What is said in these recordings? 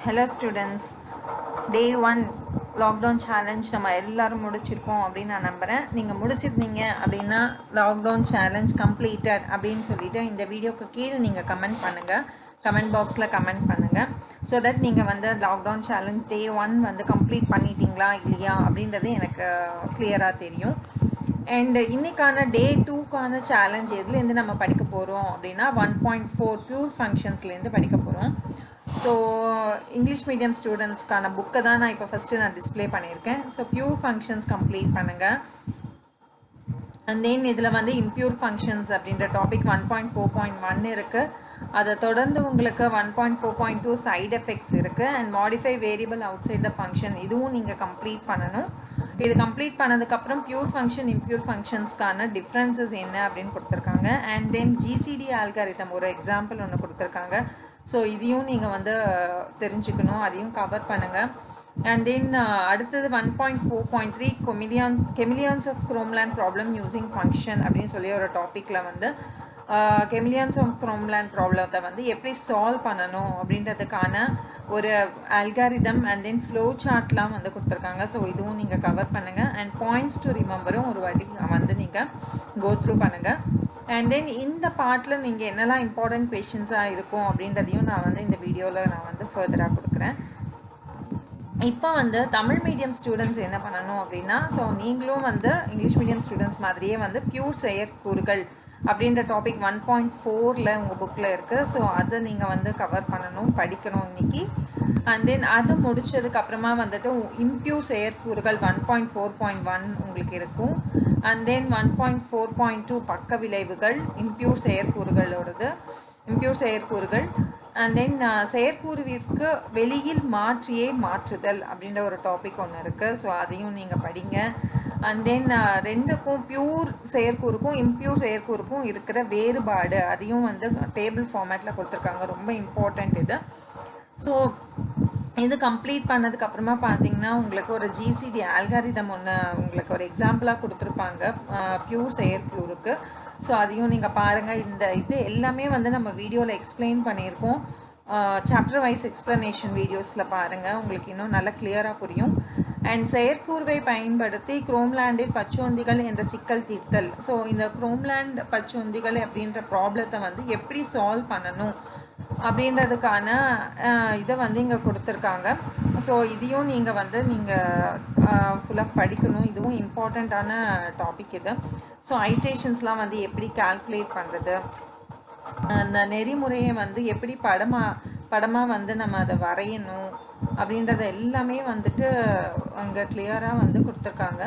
Hello students, day 1 lockdown challenge நம்ம எல்லாரும் முடிச்சிருக்கோம் அப்படின்னு நான் நம்புகிறேன். நீங்கள் முடிச்சிருந்தீங்க அப்படின்னா லாக்டவுன் சேலஞ்ச் கம்ப்ளீட்டட் அப்படின்னு சொல்லிட்டு இந்த வீடியோக்கு கீழே நீங்கள் கமெண்ட் பண்ணுங்கள், கமெண்ட் பாக்ஸில் கமெண்ட் பண்ணுங்கள். ஸோ தட் நீங்கள் வந்து லாக்டவுன் சேலஞ்ச் டே 1 வந்து கம்ப்ளீட் பண்ணிட்டீங்களா இல்லையா அப்படின்றது எனக்கு கிளியராக தெரியும். அண்ட் இன்றைக்கான டே 2க்கான சேலஞ்ச் எதுலேருந்து நம்ம படிக்க போகிறோம் அப்படின்னா 1.4 பியூர் ஃபங்க்ஷன்ஸ்லேருந்து படிக்க போகிறோம். ஸோ இங்கிலீஷ் மீடியம் ஸ்டூடெண்ட்ஸ்க்கான புக்கை தான் நான் இப்போ ஃபஸ்ட்டு நான் டிஸ்பிளே பண்ணியிருக்கேன். ஸோ பியூர் ஃபங்க்ஷன்ஸ் கம்ப்ளீட் பண்ணுங்கள். அண்ட் தென் இதில் வந்து இம்பியூர் ஃபங்க்ஷன்ஸ் அப்படின்ற டாபிக் 1.4.1 இருக்குது. அதை தொடர்ந்து உங்களுக்கு 1.4.2 சைட் எஃபெக்ட்ஸ் இருக்குது. And modify variable outside the function, இதுவும் நீங்கள் கம்ப்ளீட் பண்ணணும். இது கம்ப்ளீட் பண்ணதுக்கப்புறம் பியூர் ஃபங்க்ஷன் இம்பியூர் ஃபங்க்ஷன்ஸ்க்கான டிஃப்ரென்சஸ் என்ன அப்படின்னு கொடுத்துருக்காங்க. அண்ட் தென் ஜிசிடி ஆல்காரிதம் ஒரு எக்ஸாம்பிள் ஒன்று கொடுத்துருக்காங்க. ஸோ இதையும் நீங்கள் வந்து தெரிஞ்சுக்கணும், அதையும் கவர் பண்ணுங்கள். அண்ட் தென் அடுத்தது 1.4.3 chameleons of Chromeland problem using function அப்படின்னு சொல்லி ஒரு டாப்பிக்கில் வந்து கெமிலியான்ஸ் ஆஃப் குரோம்லேண்ட் ப்ராப்ளத்தை வந்து எப்படி சால்வ் பண்ணணும் அப்படின்றதுக்கான ஒரு அல்காரிதம் அண்ட் தென் ஃப்ளோ சார்ட்லாம் வந்து கொடுத்துருக்காங்க. ஸோ இதுவும் நீங்கள் கவர் பண்ணுங்கள். அண்ட் பாயிண்ட்ஸ் டு ரிமெம்பரும் ஒரு வாட்டி வந்து நீங்கள் கோ த்ரூ பண்ணுங்கள். அண்ட் தென் இந்த பார்ட்டில் நீங்கள் என்னெல்லாம் இம்பார்ட்டன்ட் கொஷின்ஸாக இருக்கும் அப்படின்றதையும் நான் வந்து இந்த வீடியோவில் நான் வந்து ஃபர்தராக கொடுக்குறேன். இப்போ வந்து தமிழ் மீடியம் ஸ்டூடெண்ட்ஸ் என்ன பண்ணணும் அப்படின்னா, ஸோ நீங்களும் வந்து இங்கிலீஷ் மீடியம் ஸ்டூடெண்ட்ஸ் மாதிரியே வந்து பியூர் செயற்கூறுகள் அப்படின்ற டாபிக் 1.4ல் உங்கள் புக்கில் இருக்குது. ஸோ அதை நீங்கள் வந்து கவர் பண்ணணும், படிக்கணும் இன்றைக்கி. அண்ட் தென் அதை முடித்ததுக்கப்புறமா வந்துட்டு இம்பியூர் செயற்கூறுகள் 1.4.1 உங்களுக்கு இருக்கும். அண்ட் தென் 1.4.2 பக்க விளைவுகள் இம்பியூர் செயற்கூறுகளோடது, இம்பியூர் செயற்கூறுகள். அண்ட் தென் செயற்கூறுவிற்கு வெளியில் மாற்றியே மாற்றுதல் அப்படின்ற ஒரு டாபிக் ஒன்று இருக்குது. ஸோ அதையும் நீங்கள் படிங்க. அண்ட் தென் ரெண்டுக்கும் பியூர் செயற்கூறுக்கும் இம்பியூர் செயற்கூறுக்கும் இருக்கிற வேறுபாடு, அதையும் வந்து டேபிள் ஃபார்மேட்டில் கொடுத்துருக்காங்க, ரொம்ப இம்பார்ட்டண்ட் இது. ஸோ இது கம்ப்ளீட் பண்ணதுக்கப்புறமா பார்த்தீங்கன்னா உங்களுக்கு ஒரு ஜிசிடி ஆல்காரிதம் ஒன்று உங்களுக்கு ஒரு எக்ஸாம்பிளாக கொடுத்துருப்பாங்க பியூர் செயற்கூறுக்கு. ஸோ அதையும் நீங்கள் பாருங்கள். இந்த இது எல்லாமே வந்து நம்ம வீடியோவில் எக்ஸ்பிளைன் பண்ணியிருக்கோம். சாப்டர் வைஸ் எக்ஸ்ப்ளனேஷன் வீடியோஸில் பாருங்கள், உங்களுக்கு இன்னும் நல்லா கிளியராக புரியும். அண்ட் செயற்கூறுவை பயன்படுத்தி குரோம்லேண்டில் பச்சோந்திகள் என்ற சிக்கல் தீர்த்தல். ஸோ இந்த குரோம்லேண்ட் பச்சோந்திகள் அப்படின்ற ப்ராப்ளத்தை வந்து எப்படி சால்வ் பண்ணணும் அப்படின்றதுக்கான இதை வந்து இங்கே கொடுத்துருக்காங்க. ஸோ இதையும் நீங்கள் வந்து நீங்கள் ஃபுல்லாக படிக்கணும், இதுவும் இம்பார்ட்டண்ட்டான டாபிக் இது. ஸோ ஐட்டேஷன்ஸ்லாம் வந்து எப்படி கால்குலேட் பண்ணுறது, அந்த நெறிமுறையை வந்து எப்படி படமாக வந்து நம்ம அதை வரையணும் அப்படின்றத எல்லாமே வந்துட்டு அங்கே கிளியராக வந்து கொடுத்துருக்காங்க.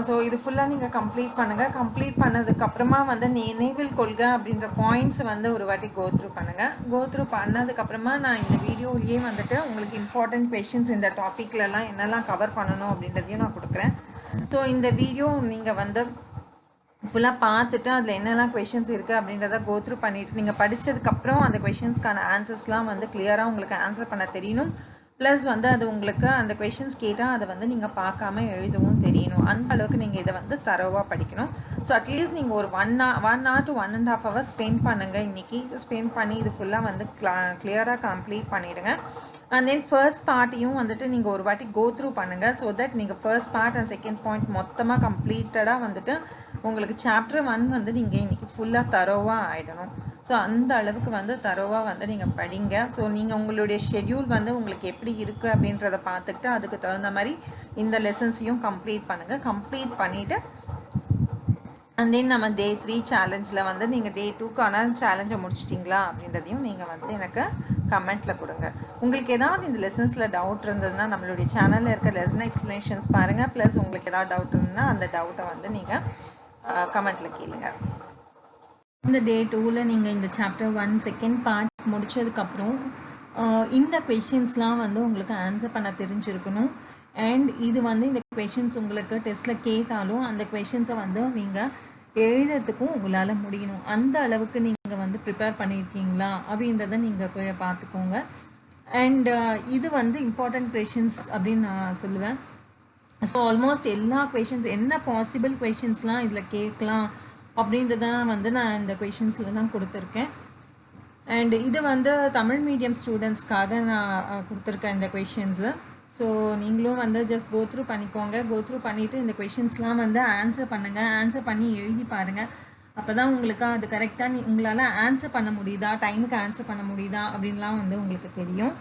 ஸோ இது ஃபுல்லாக நீங்கள் கம்ப்ளீட் பண்ணுங்கள். கம்ப்ளீட் பண்ணதுக்கப்புறமா வந்து நினைவில் கொள்க அப்படின்ற பாயிண்ட்ஸ் வந்து ஒரு வாட்டி கோத்ரூ பண்ணுங்கள். கோத்ரூ பண்ணதுக்கப்புறமா நான் இந்த வீடியோலேயே வந்துட்டு உங்களுக்கு இம்பார்ட்டன்ட் கொஷின்ஸ் இந்த டாப்பிக்லலாம் என்னெல்லாம் கவர் பண்ணணும் அப்படின்றதையும் நான் கொடுக்குறேன். ஸோ இந்த வீடியோ நீங்கள் வந்து ஃபுல்லாக பார்த்துட்டு அதில் என்னெல்லாம் கொஷின்ஸ் இருக்குது அப்படின்றத கோத்ரூ பண்ணிவிட்டு நீங்கள் படித்ததுக்கப்புறம் அந்த கொஷின்ஸ்க்கான ஆன்சர்ஸ்லாம் வந்து கிளியராக உங்களுக்கு ஆன்சர் பண்ண தெரியணும். ப்ளஸ் வந்து அது உங்களுக்கு அந்த கொஷின்ஸ் கேட்டால் அதை வந்து நீங்கள் பார்க்காம எழுதவும் தெரியணும். அந்த அளவுக்கு நீங்கள் இதை வந்து தரோவாக படிக்கணும். ஸோ அட்லீஸ்ட் நீங்கள் ஒரு 1 hour to 1.5 hours ஸ்பெண்ட் பண்ணுங்கள் இன்றைக்கி. ஸ்பெண்ட் பண்ணி இது ஃபுல்லாக வந்து கிளியராக கம்ப்ளீட் பண்ணிவிடுங்க. அண்ட் தென் ஃபர்ஸ்ட் பார்ட்டையும் வந்துட்டு நீங்கள் ஒரு வாட்டி கோ த்ரூ பண்ணுங்கள். ஸோ தட் நீங்கள் first part and second point மொத்தமாக கம்ப்ளீட்டடாக வந்துட்டு உங்களுக்கு சாப்டர் 1 வந்து நீங்கள் இன்றைக்கி ஃபுல்லாக தரோவாக ஆகிடணும். ஸோ அந்த அளவுக்கு வந்து தரோவாக வந்து நீங்கள் படிங்க. ஸோ நீங்கள் உங்களுடைய ஷெட்யூல் வந்து உங்களுக்கு எப்படி இருக்குது அப்படின்றத பார்த்துக்கிட்டு அதுக்கு தகுந்த மாதிரி இந்த லெசன்ஸையும் கம்ப்ளீட் பண்ணுங்கள். கம்ப்ளீட் பண்ணிவிட்டு அண்ட் தென் நம்ம டே 3 சேலஞ்சில் வந்து நீங்கள் டே 2க்கான சேலஞ்சை முடிச்சிட்டிங்களா அப்படின்றதையும் நீங்கள் வந்து எனக்கு கமெண்ட்டில் கொடுங்க. உங்களுக்கு ஏதாவது இந்த லெசன்ஸில் டவுட் இருந்ததுன்னா நம்மளுடைய சேனலில் இருக்க லெசன் எக்ஸ்ப்ளனேஷன்ஸ் பாருங்கள். ப்ளஸ் உங்களுக்கு ஏதாவது டவுட் இருந்ததுன்னா அந்த டவுட்டை வந்து நீங்கள் கமெண்ட்டில் கேளுங்க. இந்த டே 2ல் நீங்கள் இந்த சாப்டர் 1 செகண்ட் பார்ட் முடித்ததுக்கப்புறம் இந்த கொஷின்ஸ்லாம் வந்து உங்களுக்கு ஆன்சர் பண்ண தெரிஞ்சிருக்கணும். அண்ட் இது வந்து இந்த கொஷின்ஸ் உங்களுக்கு டெஸ்ட்டில் கேட்டாலும் அந்த கொஷின்ஸை வந்து நீங்கள் எழுதுறதுக்கும் உங்களால் முடியணும். அந்த அளவுக்கு நீங்கள் வந்து ப்ரிப்பேர் பண்ணியிருக்கீங்களா அப்படின்றத நீங்கள் போய் பார்த்துக்கோங்க. அண்ட் இது வந்து இம்பார்ட்டன்ட் கொஷின்ஸ் அப்படின்னு நான் சொல்லுவேன். ஸோ ஆல்மோஸ்ட் எல்லா கொஷின்ஸ் என்ன பாசிபிள் கொஷின்ஸ்லாம் இதில் கேட்கலாம் அப்படின்றத வந்து நான் இந்த கொஷின்ஸில் தான் கொடுத்துருக்கேன். அண்ட் இது வந்து தமிழ் மீடியம் ஸ்டூடெண்ட்ஸ்க்காக நான் கொடுத்துருக்கேன் இந்த கொஷின்ஸு. ஸோ நீங்களும் வந்து ஜஸ்ட் கோத்ரூ பண்ணிக்கோங்க. கோத்ரூ பண்ணிவிட்டு இந்த கொஷின்ஸ்லாம் வந்து ஆன்சர் பண்ணுங்கள். ஆன்சர் பண்ணி எழுதி பாருங்கள். அப்போ தான் உங்களுக்கு அது கரெக்டாக உங்களால் ஆன்சர் பண்ண முடியுதா, டைமுக்கு ஆன்சர் பண்ண முடியுதா அப்படின்லாம் வந்து உங்களுக்கு தெரியும்.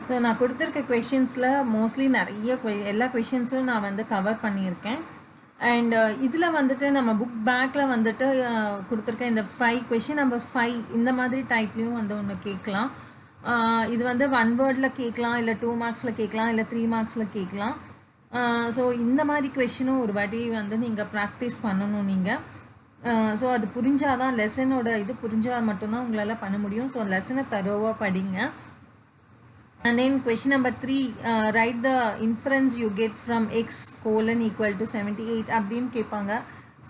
ஸோ நான் கொடுத்துருக்க கொஷின்ஸில் மோஸ்ட்லி நிறைய எல்லா கொஷின்ஸும் நான் வந்து கவர் பண்ணியிருக்கேன். அண்ட் இதில் வந்துட்டு நம்ம புக் பேக்கில் வந்துட்டு கொடுத்துருக்க இந்த 5 கொஷின் நம்பர் 5 இந்த மாதிரி டைப்லேயும் வந்து ஒன்று கேட்கலாம். இது வந்து 1 வேர்டில் கேட்கலாம், இல்லை 2 மார்க்ஸில் கேட்கலாம், இல்லை 3 மார்க்ஸில் கேட்கலாம். ஸோ இந்த மாதிரி கொஷினும் ஒரு வாட்டி வந்து நீங்கள் ப்ராக்டிஸ் பண்ணணும் நீங்கள். ஸோ அது புரிஞ்சாதான், லெசனோட இது புரிஞ்சால் மட்டும்தான் உங்களால் பண்ண முடியும். ஸோ லெசனை தரோவாக படிங்க. And then question number 3, write the inference you get from x colon equal to 78 அப்படின்னு கேட்பாங்க.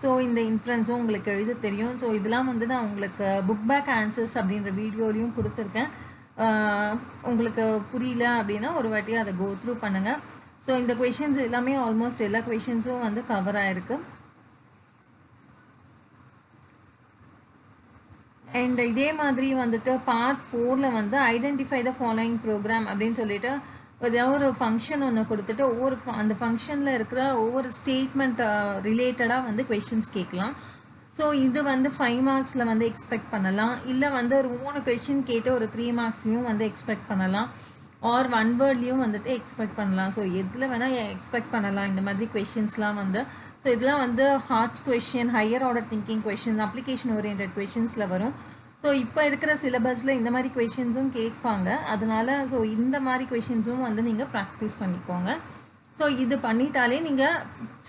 ஸோ இந்த இன்ஃபரன்ஸும் உங்களுக்கு எழுத தெரியும். ஸோ இதெல்லாம் வந்து நான் உங்களுக்கு புக் பேக் ஆன்சர்ஸ் அப்படின்ற வீடியோலையும் கொடுத்துருக்கேன். உங்களுக்கு புரியல அப்படின்னா ஒரு வாட்டி அதை கோ த்ரூ பண்ணுங்கள். ஸோ இந்த கொஷின்ஸ் எல்லாமே ஆல்மோஸ்ட் எல்லா கொஷின்ஸும் வந்து கவர் ஆகிருக்கு. அண்ட் இதே மாதிரி வந்துட்டு பார்ட் 4ல் வந்து ஐடென்டிஃபை த ஃபாலோயிங் ப்ரோக்ராம் அப்படின்னு சொல்லிட்டு ஏதாவது ஒரு ஃபங்க்ஷன் ஒன்று கொடுத்துட்டு அந்த ஃபங்க்ஷனில் இருக்கிற ஒவ்வொரு ஸ்டேட்மெண்ட் ரிலேட்டடாக வந்து கொஷின்ஸ் கேட்கலாம். ஸோ இது வந்து 5 மார்க்ஸில் வந்து எக்ஸ்பெக்ட் பண்ணலாம், இல்லை வந்து ஒரு 3 கொஷின் கேட்டு ஒரு 3 மார்க்ஸ்லையும் வந்து எக்ஸ்பெக்ட் பண்ணலாம், ஆர் 1 வேர்ட்லேயும் வந்துட்டு எக்ஸ்பெக்ட் பண்ணலாம். ஸோ எதில் வேணால் எக்ஸ்பெக்ட் பண்ணலாம் இந்த மாதிரி கொஷின்ஸ்லாம் வந்து. ஸோ இதெல்லாம் வந்து HOTS question, higher order thinking question, application oriented கொஷின்ஸில் வரும். ஸோ இப்போ இருக்கிற சிலபஸில் இந்த மாதிரி கொஷின்ஸும் கேட்பாங்க. அதனால் ஸோ இந்த மாதிரி கொஷின்ஸும் வந்து நீங்கள் ப்ராக்டிஸ் பண்ணிக்கோங்க. ஸோ இது பண்ணிட்டாலே நீங்கள்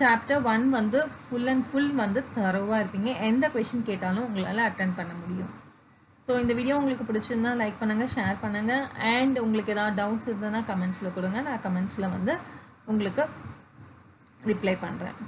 சாப்டர் 1 வந்து ஃபுல் அண்ட் ஃபுல் வந்து தரோவாக இருப்பீங்க. எந்த கொஷின் கேட்டாலும் உங்களால் அட்டன் பண்ண முடியும். ஸோ இந்த வீடியோ உங்களுக்கு பிடிச்சிருந்தா லைக் பண்ணுங்கள், ஷேர் பண்ணுங்கள். அண்ட் உங்களுக்கு ஏதாவது டவுட்ஸ் இருந்ததுன்னா கமெண்ட்ஸில் கொடுங்க. நான் கமெண்ட்ஸில் வந்து உங்களுக்கு ரிப்ளை பண்ணுறேன்.